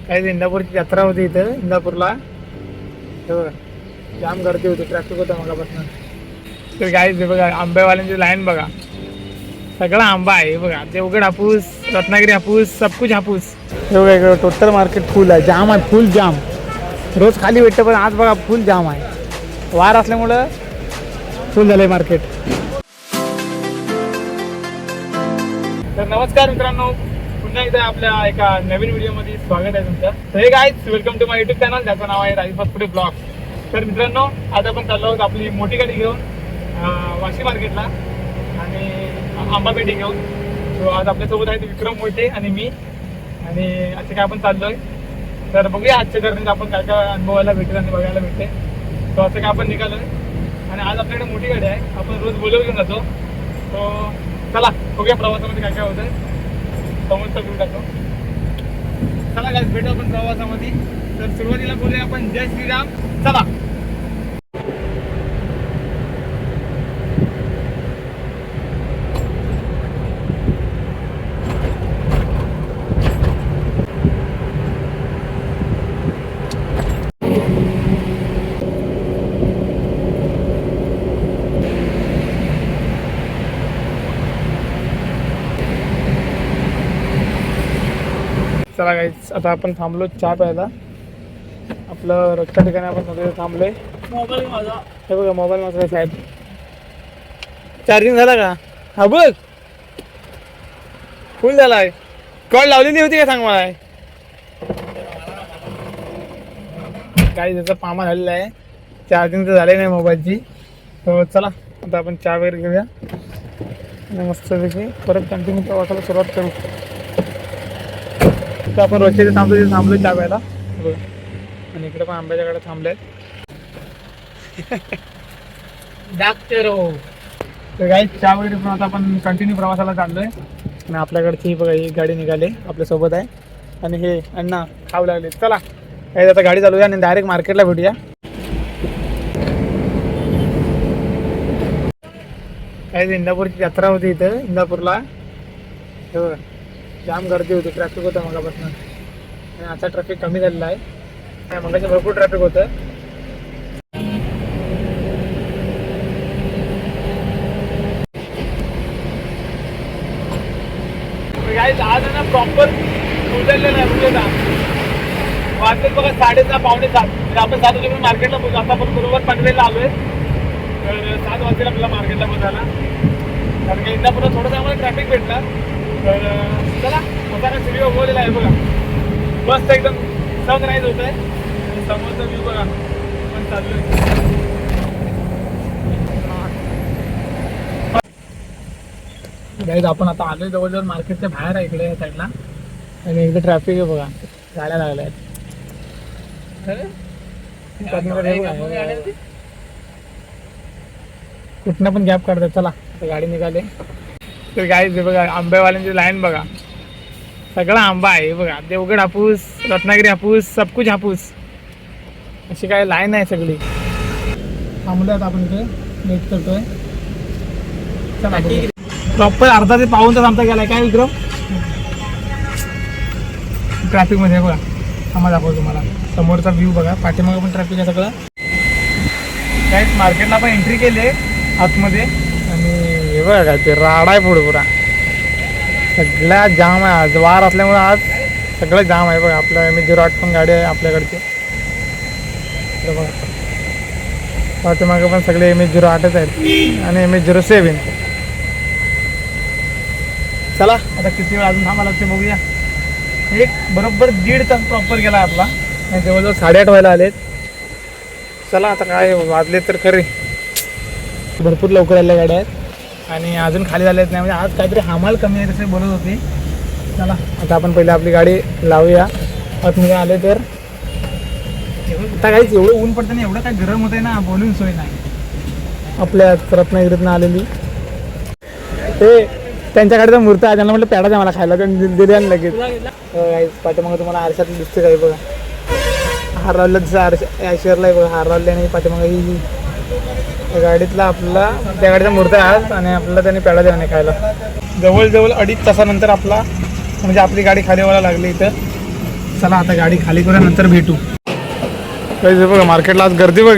काही इंदापूरची जत्रा होती इथं इंदापूरला. जाम गर्दी होती, ट्रॅफिक होता मगापासून. तर गाईज बघा आंब्यावाल्यांची लाईन बघा, सगळा आंबा आहे बघा. देवगड हापूस, रत्नागिरी हापूस, सबकुछ हापूस. हे बघा इकडं टोटल मार्केट फुल आहे, जाम आहे, फुल जाम. रोज खाली भेटतं पण आज बघा फुल जाम आहे. वार असल्यामुळं फुल झालं आहे मार्केट. तर नमस्कार मित्रांनो, पुन्हा एकदा आपल्या एका नवीन व्हिडिओमध्ये स्वागत आहे तुमचं. तर हे guys welcome to my YouTube channel, ज्याचं नाव आहे राजेश फुडे ब्लॉग. तर मित्रांनो आज आपण चाललो आहोत आपली मोठी गाडी घेऊन वाशी मार्केटला आणि आंबा पेटी घेऊन. सो आज आपल्यासोबत आहेत विक्रम मोठे आणि मी, आणि असे काय आपण चाललो आहे. तर बघूया आजच्या जर्नीत आपण काय काय अनुभवायला भेटेल आणि बघायला भेटते. तो असं काय आपण निघालो आहे आणि आज आपल्याकडे मोठी गाडी आहे, आपण रोज बोलवून घेऊन जातो. तो चला बघूया प्रवासामध्ये काय काय होतं आहे, समजतं घेऊन टाकतो. चला काय भेटू आपण प्रवासामध्ये. तर सुरुवातीला बोलूया आपण जय श्रीराम. चला चला गाईज आता आपण थांबलो चहा प्यायला. आपलं रोजच्या ठिकाणी आपण सगळे थांबलोय. मोबाईल माझा हे बघा, मोबाईल माझा साहेब चार्जिंग झाला का? हा बघ फुल झाला आहे. कॉल लावलेली होती का सांग मला. काही त्याचा पामा झालेला आहे, चार्जिंग तर झाले नाही मोबाईलची. तर चला आता आपण चहा वगैरे घेऊया आणि मस्तपैकी परत कंटिन्यू प्रवासाला सुरुवात करू. तर आपण रोजच्या इथे थांबलो, तिथे थांबलो चहा प्यायला बघा. आणि इकडे पण आंब्याच्याकडे थांबले तर काही चहा वगैरे पण आता आपण कंटिन्यू प्रवासाला चाललोय. आणि आपल्याकडची बघा ही गाडी निघाली आपल्यासोबत आहे आणि हे अण्णा खाऊ लागले. चला काही आता गाडी चालूया आणि डायरेक्ट मार्केटला भेटूया. काही इंदापूरची जत्रा होती इथं इंदापूरला. हे बघा जाम गर्दी होती, ट्रॅफिक होतं मगापासून. आणि आता ट्रॅफिक कमी झालेलं आहे, त्या मगाचं भरपूर ट्रॅफिक होतं. आज ना प्रॉपर उचललेलं आहे म्हणजे वाजले बघा 6:30 पावणे 7. म्हणजे आपण 7 वाजेपर्यंत मार्केटला पोहोचू. आता आपण बरोबर पनवेलला आलो आहे. तर 7 वाजता आपल्याला मार्केटला पोहोचायला, कारण की इंदापूरला थोडंसं आम्हाला ट्रॅफिक भेटला. तर चला आता काय व्हिडिओ बोललेला आहे बघा, मस्त एकदम सनराईज होत आहे आणि समोरचा व्ह्यू बघा. पण चालू गाईज आपण आता आलोय जवळजवळ मार्केटच्या बाहेर आहे इकडे या साईडला. आणि इकडे ट्रॅफिक आहे बघा, गाड्या लागल्या आहेत. कुठनं पण गॅप काढतात. चला आता गाडी निघाले. तर गाईज बघा आंब्यावाल्यांची लाईन बघा, सगळा आंबा आहे बघा. देवगड हापूस, रत्नागिरी हापूस, सबकुछ हापूस, अशी काय लाईन आहे सगळी. थांबलो आता आपण इथे वेट करतोय. चला प्रॉपर अर्धा ते पाऊण तास आमचा गेलाय. काय विक्रम ट्रॅफिकमध्ये बघा. आम्हाला दाखवतो तुम्हाला समोरचा व्ह्यू बघा, पाठीमागं पण ट्रॅफिक आहे सगळं. काय मार्केटला आपण एंट्री केली आहे आतमध्ये आणि हे बघा काय ते राडा आहे पुढे पुरा. सगळ्या जाम आहे आज, वार असल्यामुळे आज सगळं जाम आहे बघा. आपल्या MH-08 पण गाडी आहे आपल्याकडची बघा. पाठीमागं पण सगळे MH-08च आहेत आणि MH-07. चला आता किती वेळ अजून थांबा लागते बघूया. एक बरोबर 1.5 तास प्रॉपर गेला आपला आणि जवळजवळ 8:30 व्हायला आलेत. चला आता काय वाजले तर खरे, भरपूर लवकर आलेल्या गाड्या आहेत आणि अजून खाली झालेत नाही. म्हणजे आज काहीतरी हमाल कमी आहे तसे बोलत होते. चला आता आपण पहिले आपली गाडी लावूया. आतमध्ये आले तर आता काहीच एवढं ऊन पडतं नाही, एवढं काय गरम होतं आहे ना, बोलून सोय नाही. आपल्या रत्नागिरीतनं आलेली ते त्यांच्या गाडीचा मूर्त आहे, त्यांना म्हटलं पेढा द्या मला खायला, दिले आणि लगेच. पाठीमागं तुम्हाला आरशात दिसते काही बघा, हार लावलं जसं आरशाला बघा, हार लावले आणि पाठीमागं ही त्या गाडीतला आपला त्या गाडीचा मूर्त आहे आज. आणि आपल्याला त्यांनी पेढा द्या नाही खायला. जवळजवळ 2.5 तासानंतर आपला म्हणजे आपली गाडी खाली व्हायला लागली इथं. चला आता गाडी खाली करूया, नंतर भेटू. काही बघा मार्केटला आज गर्दी बघ.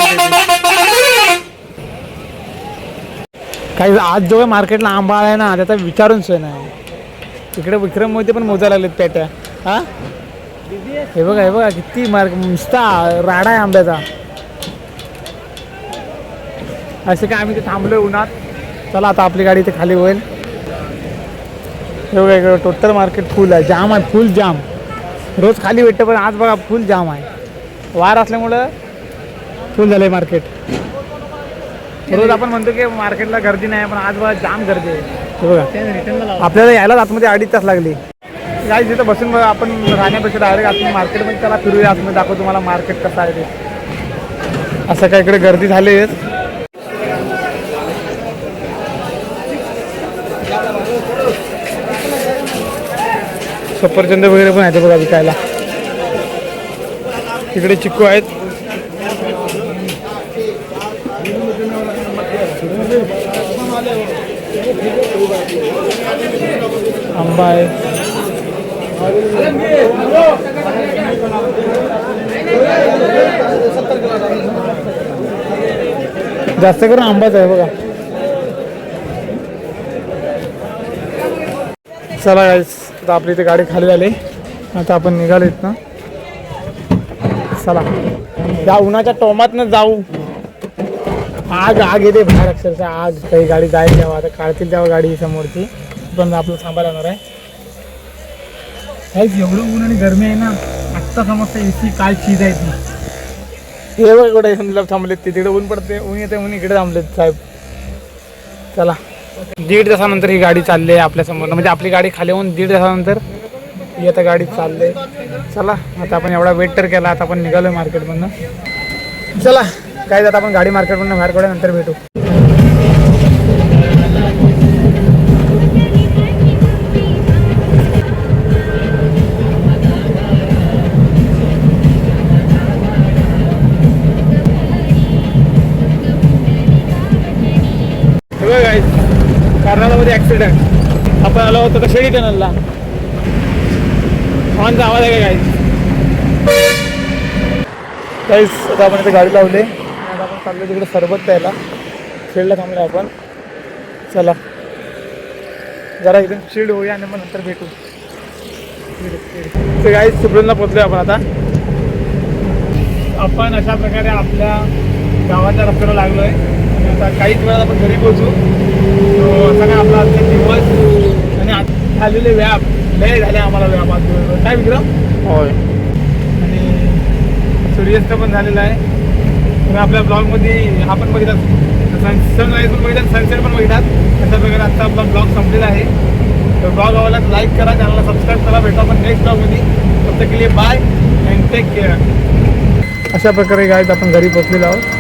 काही आज जो मार्केटला आंबा आहे ना त्याचा विचारून सोय नाही. तिकडे विक्रम मोहिते पण मोजायला लागलेत पेट्या. हा हे बघा किती नुसता राडा आहे आंब्याचा. असे काय आम्ही ते थांबलोय उन्हात. चला आता आपली गाडी इथे खाली होईल. हे बघा इकडं टोटल मार्केट फुल आहे, जाम आहे, फुल जाम. रोज खाली भेटतं पण आज बघा फुल जाम आहे. वार असल्यामुळं फुल झालं आहे मार्केट. रोज आपण म्हणतो की मार्केटला गर्दी नाही, पण आज बघा जाम गर्दी आहे. हे बघा आपल्याला यायलाच आतमध्ये 2.5 तास लागली. काय तिथं बसून बघा आपण राहण्यापेक्षा डायरेक्ट आतमध्ये मार्केटमध्ये त्याला फिरूया, आतमध्ये दाखवतो तुम्हाला मार्केट कसं आहे ते. असं काय इकडे गर्दी झाली आहे. सफरचंद वगैरे पण आहे बघा विकायला. तिकडे चिक्कू आहेत. आंबा आहे. जास्त करून आंबाच आहे बघा. चला गाईस आता आपली इथे गाडी खाली झाली. आता आपण निघालो इथनं. चला या उन्हाच्या टोमातनं जाऊ. आग येते बाहेर अक्षरशः आग. काही गाडी जाईल तेव्हा आता काढतील तेव्हा गाडी समोरची पण आपलं थांबायला येणार आहे. काहीच एवढं ऊन आणि गरमी आहे ना. आत्ता समजतं एसी काय चीज आहे ती. हे बघ इकडे थांबलेत ते. तिकडे ऊन पडते, ऊन येते म्हणून इकडे थांबलेत साहेब. चला 1.5 तासानंतर ही गाडी चालली आहे आपल्यासमोर. म्हणजे आपली गाडी खाली होऊन 1.5 तासानंतर ही आता गाडी चालली. चला आता आपण एवढा वेट तर केला. आता आपण निघालो मार्केटमधनं. चला काय आता आपण गाडी मार्केटमधनं बाहेर काढूया, नंतर भेटू. कर्नाटकमध्ये ॲक्सिडेंट. आपण आलो होतो तर शेडी टनलला. हॉर्नचा आवाज आहे का काहीच. आता आपण इथे गाडी लावली. आता आपण चाललो तिकडे सरबत प्यायला. फील्डला थांबलो आपण. चला जरा एकदम चिल्ड होऊया आणि मग नंतर भेटू. ते गाईज चिपळूणला पोचलो आपण. आता आपण अशा प्रकारे आपल्या गावाच्या रस्त्याला लागलो आहे. आता काहीच वेळात आपण घरी पोहोचू. असा काय आपला आजचा दिवस आणि झालेले व्याप लय झाले आम्हाला व्याप आज दिवसभर. काय विक्रम? होय. आणि सूर्यास्त पण झालेला आहे. तुम्ही आपल्या ब्लॉगमध्ये हा पण बघितला, सनराईज पण बघितला, सनसेट पण बघितला. अशा प्रकारे आत्ता आपला ब्लॉग संपलेला आहे. तर ब्लॉग आवडला लाईक करा, चॅनलला सबस्क्राईब करा. भेटू आपण नेक्स्ट ब्लॉगमध्ये. तब तक के लिए बाय अँड टेक केअर. अशा प्रकारे गाईज आपण घरी पोचलेलो आहोत.